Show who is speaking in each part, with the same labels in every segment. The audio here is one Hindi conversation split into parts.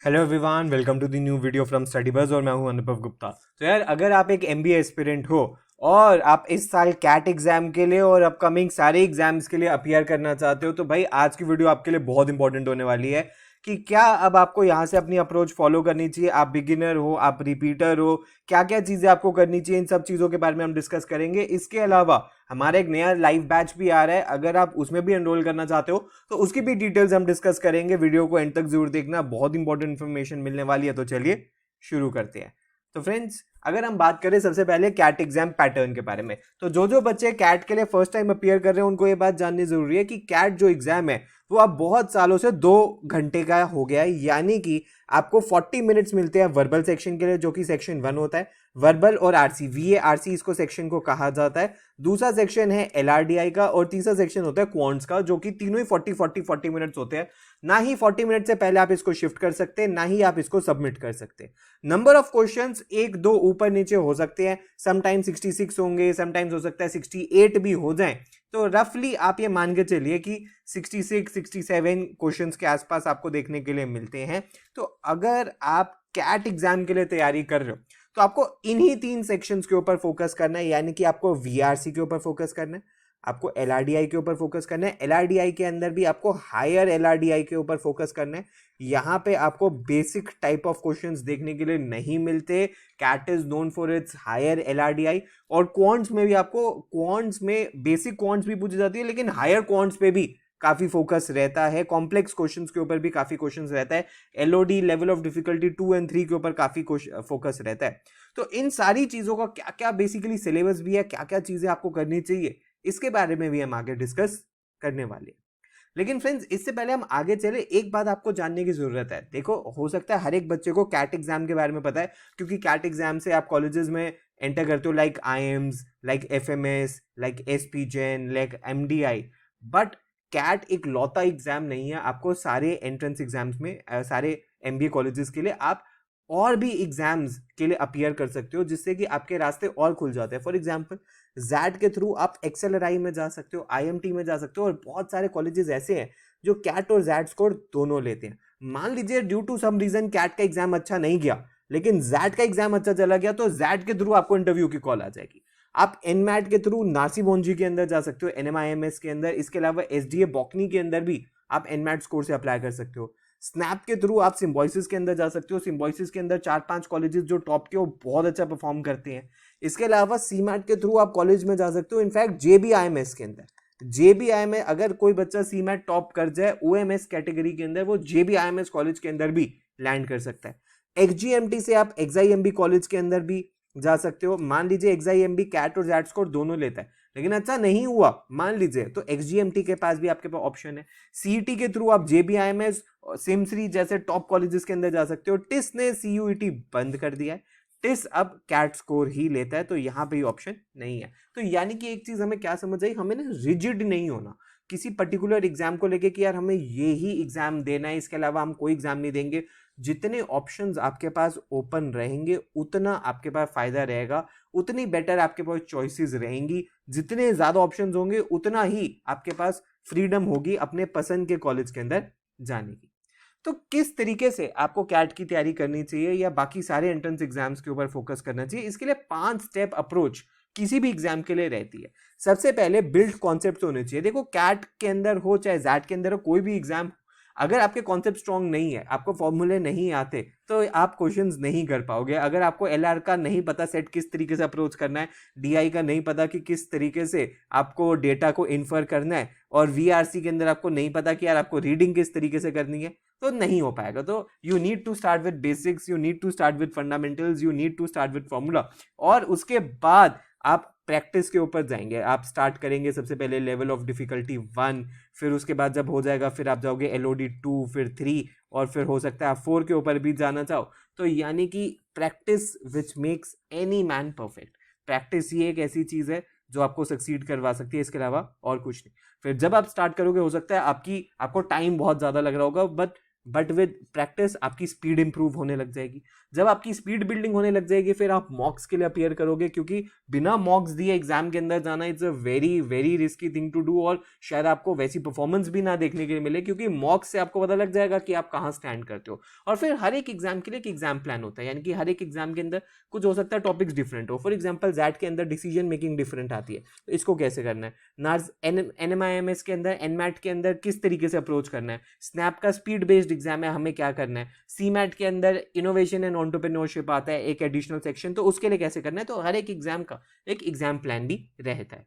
Speaker 1: Hello everyone, welcome to the new video from Study Buzz और मैं हूं अनुभव गुप्ता। तो यार, अगर आप एक एमबीए एस्पिरेंट हो और आप इस साल कैट एग्जाम के लिए और अपकमिंग सारे एग्जाम्स के लिए अपीयर करना चाहते हो तो भाई आज की वीडियो आपके लिए बहुत इंपॉर्टेंट होने वाली है कि क्या अब आपको यहाँ से अपनी अप्रोच फॉलो करनी चाहिए। आप बिगिनर हो, आप रिपीटर हो, क्या क्या चीज़ें आपको करनी चाहिए, इन सब चीज़ों के बारे में हम डिस्कस करेंगे। इसके अलावा हमारा एक नया लाइव बैच भी आ रहा है, अगर आप उसमें भी एनरोल करना चाहते हो तो उसकी भी डिटेल्स हम डिस्कस करेंगे। वीडियो को एंड तक जरूर देखना, बहुत इंपॉर्टेंट इन्फॉर्मेशन मिलने वाली है। तो चलिए शुरू करते हैं। तो फ्रेंड्स, अगर हम बात करें सबसे पहले कैट एग्जाम पैटर्न के बारे में, तो जो बच्चे कैट के लिए फर्स्ट टाइम अपीयर कर रहे हैं उनको ये बात जाननी जरूरी है कि कैट जो एग्जाम है वो अब बहुत सालों से 2 घंटे का हो गया है। यानी कि आपको 40 मिनट्स मिलते हैं वर्बल सेक्शन के लिए, जो कि सेक्शन 1 होता है। वर्बल और आरसी, वीए आरसी इसको सेक्शन को कहा जाता है। दूसरा सेक्शन है एलआरडीआई का और तीसरा सेक्शन होता है क्वांट्स का, जो कि तीनों ही 40 मिनट्स होते हैं। ना ही 40 मिनट से पहले आप इसको शिफ्ट कर सकते हैं, ना ही आप इसको सबमिट कर सकते हैं। नंबर ऑफ क्वेश्चंस एक दो ऊपर नीचे हो सकते हैं, समटाइम 66 होंगे, समटाइम्स हो सकता है 68 भी हो जाएं। तो रफली आप ये मान के चलिए कि 66 67 क्वेश्चंस के आसपास आपको देखने के लिए मिलते हैं। तो अगर आप कैट एग्जाम के लिए तैयारी कर रहे हो तो आपको इन्हीं 3 सेक्शंस के ऊपर फोकस करना है। यानी कि आपको वीआरसी के ऊपर फोकस करना है, आपको एलआरडीआई के ऊपर फोकस करना है, एलआरडीआई के अंदर भी आपको हायर एलआरडीआई के ऊपर फोकस करना है। यहाँ पे आपको बेसिक टाइप ऑफ क्वेश्चंस देखने के लिए नहीं मिलते। CAT is known for its higher LRDI. और क्वांट्स में भी आपको, क्वांट्स में बेसिक क्वांट्स भी पूछी जाती है, लेकिन हायर क्वांट्स पे भी काफी फोकस रहता है। कॉम्प्लेक्स क्वेश्चंस के ऊपर भी काफी क्वेश्चंस रहता है। एलओडी लेवल ऑफ डिफिकल्टी 2 और 3 के ऊपर काफी फोकस रहता है। तो इन सारी चीजों का क्या क्या बेसिकली सिलेबस भी है, क्या क्या चीजें आपको करनी चाहिए, इसके बारे में भी हम आगे डिस्कस करने वाले हैं। लेकिन फ्रेंड्स, इससे पहले हम आगे चले, एक बात आपको जानने की जरूरत है। देखो, हो सकता है हर एक बच्चे को कैट एग्जाम के बारे में पता है, क्योंकि कैट एग्जाम से आप कॉलेजेस में एंटर करते हो, like IIMs, like FMS, like SP Jain, like MDI. But CAT एक लौता एग्जाम नहीं है। आपको सारे एंट्रेंस एग्जाम्स में, सारे एमबीए कॉलेजेस के लिए आप और भी एग्जाम्स के लिए अपीयर कर सकते हो, जिससे कि आपके रास्ते और खुल जाते हैं। फॉर एग्जाम्पल, जैट के थ्रू आप एक्सएलआरआई में जा सकते हो, आईएमटी में जा सकते हो, और बहुत सारे कॉलेजेस ऐसे हैं जो कैट और जैट स्कोर दोनों लेते हैं। मान लीजिए due to some reason CAT का एग्जाम अच्छा नहीं गया, लेकिन जैट का एग्जाम अच्छा चला गया, तो जैट के थ्रू आपको इंटरव्यू की कॉल आ जाएगी। आप एनमैट के थ्रू नासिब ओंजी के अंदर जा सकते हो, एनएमआईएमएस के अंदर। इसके अलावा एसडीए बॉकनी के अंदर भी आप एनमैट स्कोर से अप्लाई कर सकते हो। स्नैप के थ्रू आप सिम्बॉयसिस के अंदर जा सकते हो। सिम्बॉयसिस के अंदर 4-5 कॉलेजेस जो टॉप के, वो बहुत अच्छा परफॉर्म करते हैं। इसके अलावा सीमैट के थ्रू आप कॉलेज में जा सकते हो। इनफैक्ट जेबीआईएमएस के अंदर, जेबीआई में अगर कोई बच्चा सीमैट टॉप कर जाए ओएमएस कैटेगरी के अंदर, वो जेबीआईएमएस कॉलेज के अंदर भी लैंड कर सकता है। एक्सजीएमटी से आप एक्सआईएमबी कॉलेज के अंदर भी जा सकते हो। मान लीजिए एक्सआईएमबी कैट और जैट स्कोर दोनों लेता है, लेकिन अच्छा नहीं हुआ मान लीजिए, तो एक्सजीएमटी के पास भी आपके पास ऑप्शन है। सीईटी के थ्रू आप जेबीआईएमएस, सिमसरी जैसे टॉप कॉलेजेस के अंदर जा सकते हो। टिस ने सीयूईटी बंद कर दिया है, टिस अब कैट स्कोर ही लेता है, तो यहां पे ऑप्शन नहीं है। तो यानी कि एक चीज हमें क्या समझ आई, हमें ना रिजिड नहीं होना किसी पर्टिकुलर एग्जाम को लेके कि यार हमें ये ही एग्जाम देना है, इसके अलावा हम कोई एग्जाम नहीं देंगे। जितने ऑप्शंस आपके पास ओपन रहेंगे उतना आपके पास फायदा रहेगा, उतनी बेटर आपके पास चॉइसेस रहेंगी। जितने ज्यादा ऑप्शंस होंगे उतना ही आपके पास फ्रीडम होगी अपने पसंद के कॉलेज के अंदर जाने की। तो किस तरीके से आपको कैट की तैयारी करनी चाहिए या बाकी सारे एंट्रेंस एग्जाम्स के ऊपर फोकस करना चाहिए, इसके लिए 5 स्टेप अप्रोच किसी भी एग्जाम के लिए रहती है। सबसे पहले बिल्ड कॉन्सेप्ट होने चाहिए। देखो, कैट के अंदर हो चाहे जैट के अंदर हो, कोई भी एग्जाम, अगर आपके कॉन्सेप्ट स्ट्रॉन्ग नहीं है, आपको फॉर्मूले नहीं आते, तो आप क्वेश्चंस नहीं कर पाओगे। अगर आपको एलआर का नहीं पता सेट किस तरीके से अप्रोच करना है, डीआई का नहीं पता कि किस तरीके से आपको डेटा को इन्फर करना है, और वीआरसी के अंदर आपको नहीं पता कि यार आपको रीडिंग किस तरीके से करनी है, तो नहीं हो पाएगा। तो you need to start with basics, you need to start with fundamentals, you need to start with formula, और उसके बाद आप प्रैक्टिस के ऊपर जाएंगे। आप स्टार्ट करेंगे सबसे पहले लेवल ऑफ डिफिकल्टी 1, फिर उसके बाद जब हो जाएगा फिर आप जाओगे एलओडी 2, फिर 3, और फिर हो सकता है आप 4 के ऊपर भी जाना चाहो। तो यानी कि practice which makes any man perfect. Practice ये एक ऐसी चीज है जो आपको सक्सीड करवा सकती है, इसके अलावा और कुछ नहीं। फिर जब आप स्टार्ट करोगे, हो सकता है आपको टाइम बहुत ज्यादा लग रहा होगा, बट बट विद प्रैक्टिस आपकी स्पीड इंप्रूव होने लग जाएगी। जब आपकी स्पीड बिल्डिंग होने लग जाएगी फिर आप मॉक्स के लिए अपियर करोगे, क्योंकि बिना मॉक्स दिए एग्जाम के अंदर जाना it's a very very risky thing to do, और शायद आपको वैसी परफॉर्मेंस भी ना देखने के लिए मिले, क्योंकि मॉक्स से आपको पता लग जाएगा कि आप कहाँ स्टैंड करते हो। और फिर हर एक एग्जाम के लिए एक एग्जाम प्लान होता है, यानी कि हर एक एग्जाम के अंदर कुछ हो सकता है टॉपिक्स डिफरेंट हो। फॉर एग्जाम्पल जैट के अंदर डिसीजन मेकिंग डिफरेंट आती है, तो इसको कैसे करना है। नार्स NMIMS के अंदर, एनमैट के अंदर किस तरीके से अप्रोच करना है। स्नैप का स्पीड बेस्ड एग्जाम है, हमें क्या करना है। CMAT के अंदर इनोवेशन एंड एंटरप्रेन्योरशिप आता है, एक एडिशनल सेक्शन, तो उसके लिए कैसे करना है। तो हर एक एग्जाम का एक एग्जाम प्लान भी रहता है।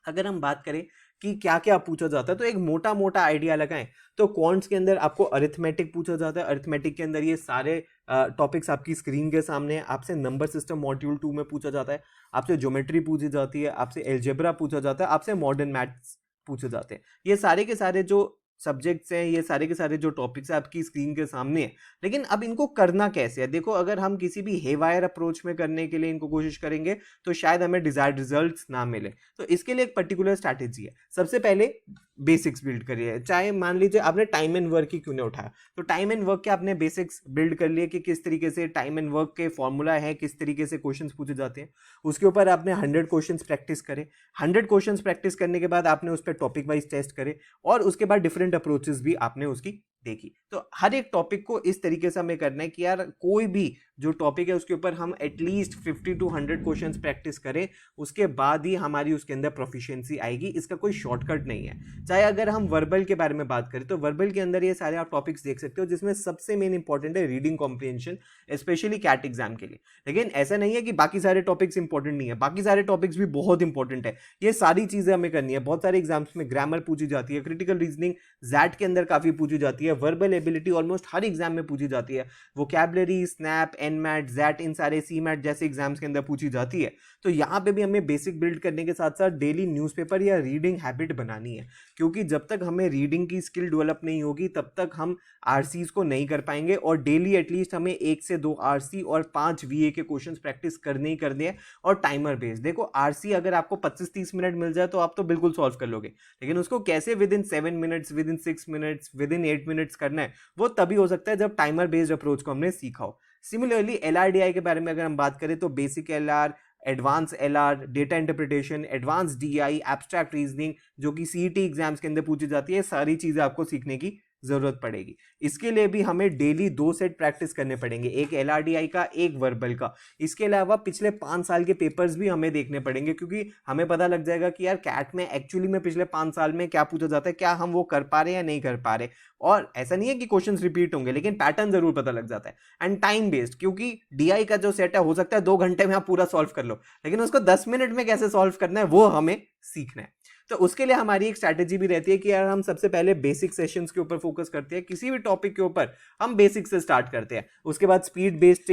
Speaker 1: अगर हम बात करें कि क्या क्या पूछा जाता है, तो एक मोटा मोटा आइडिया लगाएं तो क्वांट्स के अंदर आपको अरिथमेटिक पूछा जाता है। अरिथमेटिक के अंदर ये सारे टॉपिक्स आपकी स्क्रीन के सामने है। आपसे नंबर सिस्टम मॉड्यूल 2 में पूछा जाता है, आपसे ज्योमेट्री पूछी जाती है, आपसे एल्जेब्रा पूछा जाता है, आपसे मॉडर्न मैथ्स पूछे जाते हैं। ये सारे के सारे जो सब्जेक्ट्स हैं, ये सारे के सारे जो टॉपिक्स हैं आपकी स्क्रीन के सामने है। लेकिन अब इनको करना कैसे है। देखो, अगर हम किसी भी हेवायर अप्रोच में करने के लिए इनको कोशिश करेंगे तो शायद हमें डिजायर्ड रिजल्ट्स ना मिले। तो इसके लिए एक पर्टिकुलर स्ट्रैटेजी है। सबसे पहले बेसिक्स बिल्ड करिए। चाहे मान लीजिए आपने टाइम एंड वर्क ही क्यों नहीं उठाया, तो टाइम एंड वर्क के आपने बेसिक्स बिल्ड कर लिए कि किस तरीके से टाइम एंड वर्क के फॉर्मूला है, किस तरीके से क्वेश्चंस पूछे जाते हैं। उसके ऊपर आपने 100 क्वेश्चंस प्रैक्टिस करे। 100 क्वेश्चंस प्रैक्टिस करने के बाद आपने उस पर टॉपिक वाइज टेस्ट करे, और उसके बाद डिफरेंट अप्रोचेस भी आपने उसकी देखी। तो हर एक टॉपिक को इस तरीके से हमें करना है कि यार कोई भी जो टॉपिक है उसके ऊपर हम एटलीस्ट 50 to 100 क्वेश्चंस प्रैक्टिस करें, उसके बाद ही हमारी उसके अंदर प्रोफिशिएंसी आएगी। इसका कोई शॉर्टकट नहीं है। चाहे अगर हम वर्बल के बारे में बात करें तो वर्बल के अंदर ये सारे आप टॉपिक्स देख सकते हो, जिसमें सबसे मेन इंपॉर्टेंट है reading comprehension, specially CAT exam के लिए। लेकिन ऐसा नहीं है कि बाकी सारे टॉपिक्स इंपॉर्टेंट नहीं है, बाकी सारे टॉपिक्स भी बहुत इंपॉर्टेंट है। ये सारी चीजें हमें करनी है। बहुत सारे एग्जाम्स में ग्रामर पूछी जाती है, क्रिटिकल रीजनिंग जैट के अंदर काफी पूछी जाती है, वर्बल एबिलिटी ऑलमोस्ट हर एग्जाम में पूछी जाती है, वोकैबुलरी, स्नैप, एनमैट, जैट, इन सारे CMAT जैसे एग्जाम्स के अंदर पूछी जाती है। तो यहाँ पे भी हमें बेसिक बिल्ड करने के साथ साथ डेली न्यूज़पेपर या रीडिंग हैबिट बनानी है, क्योंकि जब तक हमें रीडिंग की स्किल डेवलप नहीं होगी तब तक हम RCs को नहीं कर पाएंगे। और डेली एटलीस्ट हमें 1 से 2 RC और 5 VA के क्वेश्चन प्रैक्टिस करने ही करने हैं, और टाइमर बेस्ड। देखो, RC अगर आपको 25-30 मिनट मिल जाए तो आप तो बिल्कुल सॉल्व कर लोगे, लेकिन उसको कैसे with in 7 minutes, with in 6 minutes, with in 8 minutes करना है, वो तभी हो सकता है जब टाइमर बेस्ड अप्रोच को हमने सीखा हो। सिमिलरली LRDI के बारे में अगर हम बात करें तो basic LR, advance LR, data interpretation, advance DI, abstract reasoning, जो कि CET एग्जाम्स के अंदर पूछी जाती है, सारी चीजें आपको सीखने की जरूरत पड़ेगी। इसके लिए भी हमें डेली 2 सेट प्रैक्टिस करने पड़ेंगे, एक LRDI का, एक वर्बल का। इसके अलावा पिछले 5 साल के पेपर्स भी हमें देखने पड़ेंगे, क्योंकि हमें पता लग जाएगा कि यार कैट में एक्चुअली में पिछले 5 साल में क्या पूछा जाता है, क्या हम वो कर पा रहे हैं या नहीं कर पा रहे। और ऐसा नहीं है कि क्वेश्चंस रिपीट होंगे, लेकिन पैटर्न जरूर पता लग जाता है। एंड टाइम बेस्ड, क्योंकि DI का जो सेट है हो सकता है 2 घंटे में आप पूरा सॉल्व कर लो, लेकिन उसको 10 मिनट में कैसे सॉल्व करना है वो हमें सीखना है। तो उसके लिए हमारी एक स्ट्रैटेजी भी रहती है कि यार हम सबसे पहले बेसिक सेशंस के ऊपर फोकस करते हैं। किसी भी टॉपिक के ऊपर हम बेसिक से स्टार्ट करते हैं, उसके बाद स्पीड बेस्ड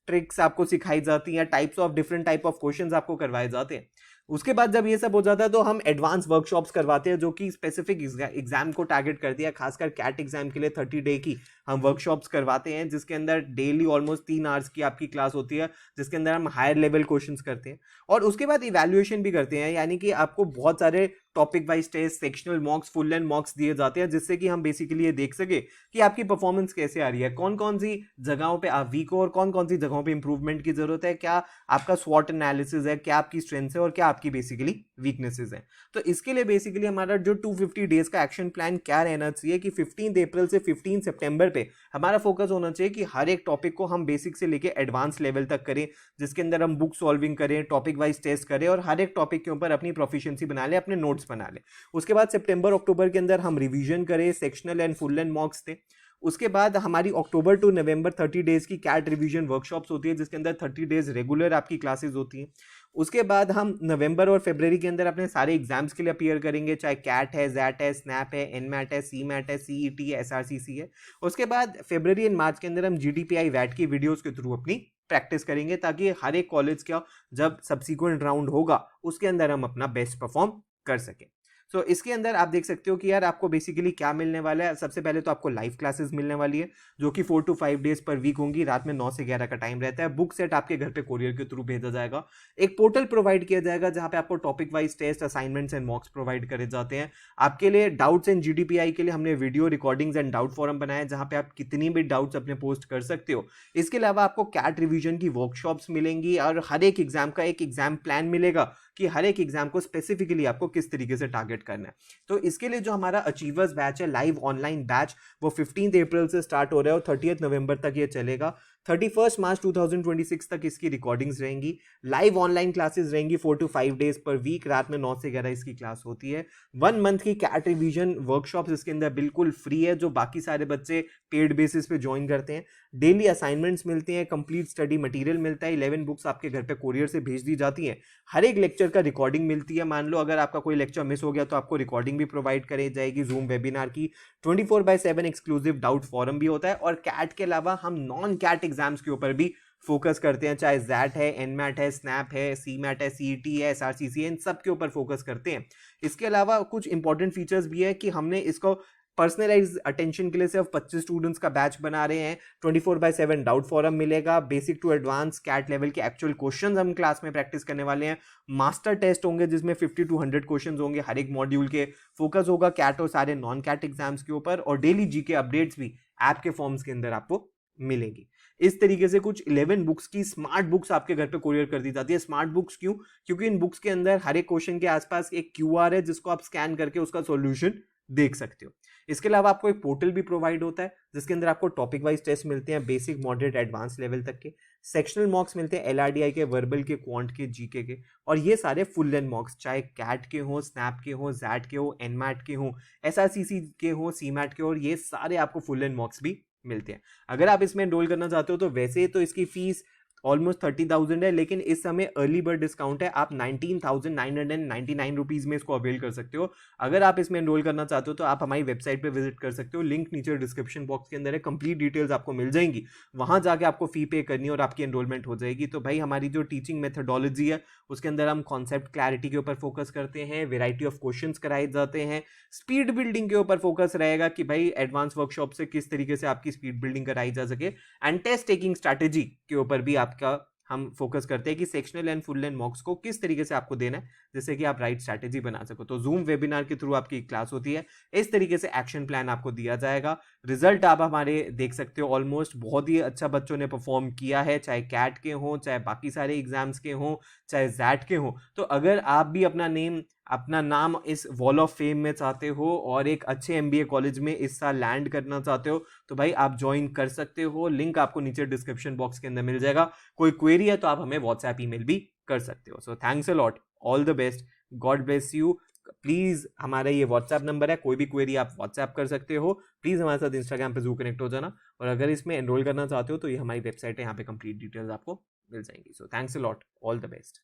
Speaker 1: ट्रिक्स आपको सिखाई जाती हैं, डिफरेंट टाइप ऑफ क्वेश्चंस आपको करवाए जाते हैं। उसके बाद जब ये सब हो जाता है तो हम एडवांस वर्कशॉप्स करवाते हैं, जो कि स्पेसिफिक एग्जाम को टारगेट करती है। खासकर कैट एग्जाम के लिए 30 डे की हम वर्कशॉप्स करवाते हैं, जिसके अंदर डेली ऑलमोस्ट 3 आवर्स की आपकी क्लास होती है, जिसके अंदर हम हायर लेवल क्वेश्चंस करते हैं। और उसके बाद इवैल्यूएशन भी करते हैं, यानी कि आपको बहुत सारे topic wise test, sectional mocks, full length mocks दिए जाते हैं, जिससे कि हम बेसिकली ये देख सके कि आपकी परफॉर्मेंस कैसे आ रही है, कौन कौन सी जगहों पे आप वीक हो और कौन कौन सी जगहों पे इंप्रूवमेंट की जरूरत है, क्या आपका स्वॉट एनालिसिस है, क्या आपकी स्ट्रेंथ्स है और क्या आपकी बेसिकली वीकनेसेस हैं। तो इसके लिए बेसिकली हमारा जो 250 डेज का एक्शन प्लान क्या रहना चाहिए कि 15 अप्रैल से 15 सितंबर पे हमारा फोकस होना चाहिए कि हर एक टॉपिक को हम बेसिक से लेके एडवांस लेवल तक करें, जिसके अंदर हम बुक सॉल्विंग करें, टॉपिक वाइज टेस्ट करें और हर एक टॉपिक के ऊपर अपनी प्रोफिशिएंसी बना लें, अपने नोट्स बना लें। उसके बाद सितंबर अक्टूबर के अंदर हम रिवीजन करें, सेक्शनल एंड फुल लेंथ मॉक्स थे। उसके बाद हमारी अक्टूबर टू नवंबर 30 डेज की कैट रिवीजन वर्कशॉप्स होती है, जिसके अंदर 30 डेज रेगुलर आपकी क्लासेस होती हैं। उसके बाद हम नवंबर और फरवरी के अंदर अपने सारे एग्जाम्स के लिए अपीयर करेंगे, चाहे कैट है, जैट है, स्नैप है, एनमैट है, सीमैट है, CET है, SRCC है। उसके बाद फरवरी एंड मार्च के अंदर हम GDPI वैट की वीडियोस के थ्रू अपनी प्रैक्टिस करेंगे, ताकि हर एक कॉलेज का जब सब्सिक्वेंट राउंड होगा उसके अंदर हम अपना बेस्ट परफॉर्म कर सकें। सो इसके अंदर आप देख सकते हो कि यार आपको बेसिकली क्या मिलने वाला है। सबसे पहले तो आपको लाइव क्लासेस मिलने वाली है जो कि 4 to 5 डेज पर वीक होंगी, रात में 9 से 11 का टाइम रहता है। बुक सेट आपके घर पे कोरियर के थ्रू भेजा जाएगा। एक पोर्टल प्रोवाइड किया जाएगा जहां पे आपको topic wise test, assignments and mocks provide करे जाते हैं। आपके लिए डाउट्स एंड जीडीपीआई के लिए हमने video recordings and doubt forum बनाया जहां पे आप कितनी भी डाउट्स अपने पोस्ट कर सकते हो। इसके अलावा आपको कैट रिवीजन की वर्कशॉप्स मिलेंगी और हर एक एग्जाम का एक एग्जाम प्लान मिलेगा कि हर एक एग्जाम को स्पेसिफिकली आपको किस तरीके से टारगेट करना है। तो इसके लिए जो हमारा अचीवर्स बैच है, लाइव ऑनलाइन बैच, वो 15 अप्रैल से स्टार्ट हो रहा है और 30 नवंबर तक ये चलेगा। 31 मार्च 2026 तक इसकी रिकॉर्डिंग्स रहेंगी। लाइव ऑनलाइन क्लासेस रहेंगी 4 to 5 डेज पर वीक, रात में 9 से 11 इसकी क्लास होती है। 1 मंथ की कैट रिवीजन वर्कशॉप्स इसके अंदर बिल्कुल फ्री है, जो बाकी सारे बच्चे पेड बेसिस पे ज्वाइन करते हैं। डेली असाइनमेंट्स मिलते हैं, कंप्लीट स्टडी मटेरियल मिलता है, 11 बुक्स आपके घर पे कोरियर से भेज दी जाती हैं। हर एक लेक्चर का रिकॉर्डिंग मिलती है। मान लो अगर आपका कोई लेक्चर मिस हो गया तो आपको रिकॉर्डिंग भी प्रोवाइड करी जाएगी जूम वेबिनार की। 24/7 एक्सक्लूसिव डाउट फोरम भी होता है। और कैट के अलावा हम नॉन कैट एग्जाम्स के ऊपर भी फोकस करते हैं, चाहे जैट है, एनमैट है, स्नैप है, सीमैट है, सीईटी है, एसआरसीसी है, इन सब के ऊपर फोकस करते हैं। इसके अलावा कुछ इंपॉर्टेंट फीचर्स भी है कि हमने इसको पर्सनलाइज अटेंशन के लिए सिर्फ 25 स्टूडेंट्स का बैच बना रहे हैं। 24/7 डाउट फोरम मिलेगा। Basic to advance CAT level के एक्चुअल क्वेश्चंस हम क्लास में प्रैक्टिस करने वाले हैं। मास्टर टेस्ट होंगे जिसमें 50 to 100 क्वेश्चंस होंगे हर एक मॉड्यूल के। फोकस होगा कैट और सारे नॉन कैट एग्जाम्स के ऊपर। और डेली जीके अपडेट्स भी ऐप के फॉर्म्स के अंदर आपको मिलेंगी। इस तरीके से कुछ 11 बुक्स की स्मार्ट बुक्स आपके घर पे कोरियर कर दी जाती है। स्मार्ट बुक्स क्यों? क्योंकि इन बुक्स के अंदर हर एक क्वेश्चन के आसपास एक क्यूआर है जिसको आप स्कैन करके उसका सॉल्यूशन देख सकते हो। इसके अलावा आपको एक पोर्टल भी प्रोवाइड होता है जिसके अंदर आपको टॉपिक वाइज टेस्ट मिलते हैं, बेसिक, मॉडरेट, एडवांस लेवल तक के। सेक्शनल मॉक्स मिलते हैं एलआरडीआई के, वर्बल के, क्वांट के, जीके के। और ये सारे फुल लेंथ मॉक्स, चाहे कैट के हो, स्नैप के हो, जैट के हो, एनमैट के हो, एसआरसीसी के हो, सीमैट के हो, और ये सारे आपको फुल लेंथ मॉक्स भी मिलते हैं। अगर आप इसमें एनरोल करना चाहते हो तो वैसे तो इसकी फीस ऑलमोस्ट 30,000 है, लेकिन इस समय अर्ली बर्ड डिस्काउंट है। आप 19,999 रुपीज में इसको अवेल कर सकते हो। अगर आप इसमें एनरोल करना चाहते हो तो आप हमारी वेबसाइट पे विजिट कर सकते हो। लिंक नीचे डिस्क्रिप्शन बॉक्स के अंदर है, कंप्लीट डिटेल्स आपको मिल जाएंगी। वहां जाके आपको फी पे करनी है और आपकी एनरोलमेंट हो जाएगी। तो भाई हमारी जो टीचिंग मेथोडोलॉजी है उसके अंदर हम कॉन्सेप्ट क्लैरिटी के ऊपर फोकस करते हैं, वेराइटी ऑफ क्वेश्चंस कराए जाते हैं, स्पीड बिल्डिंग के ऊपर फोकस रहेगा कि भाई एडवांस वर्कशॉप से किस तरीके से आपकी स्पीड बिल्डिंग कराई जा सके, एंड टेस्ट टेकिंग स्ट्रैटेजी के ऊपर भी आपका हम फोकस करते हैं कि सेक्शनल एंड फुल लेंथ मॉक्स को किस तरीके से आपको देना है जिससे कि आप राइट स्ट्रैटेजी बना सको। तो जूम वेबिनार के थ्रू आपकी क्लास होती है। इस तरीके से एक्शन प्लान आपको दिया जाएगा। रिजल्ट आप हमारे देख सकते हो, ऑलमोस्ट बहुत ही अच्छा बच्चों ने परफॉर्म किया है, चाहे कैट के हों, चाहे बाकी सारे एग्जाम्स के हों, चाहे जैट के हों। तो अगर आप भी अपना नाम इस वॉल ऑफ फेम में चाहते हो और एक अच्छे एमबीए कॉलेज में इस साल लैंड करना चाहते हो तो भाई आप ज्वाइन कर सकते हो। लिंक आपको नीचे डिस्क्रिप्शन बॉक्स के अंदर मिल जाएगा। कोई क्वेरी है तो आप हमें व्हाट्सएप ईमेल भी कर सकते हो। So thanks a lot, all the best, God bless you. Please हमारा ये व्हाट्सएप नंबर है, कोई भी क्वेरी आप व्हाट्सएप कर सकते हो। प्लीज हमारे साथ इंस्टाग्राम पे जरूर कनेक्ट हो जाना। और अगर इसमें एनरोल करना चाहते हो तो ये हमारी वेबसाइट है, यहाँ पे कंप्लीट डिटेल्स आपको मिल जाएंगी। So thanks a lot, all the best.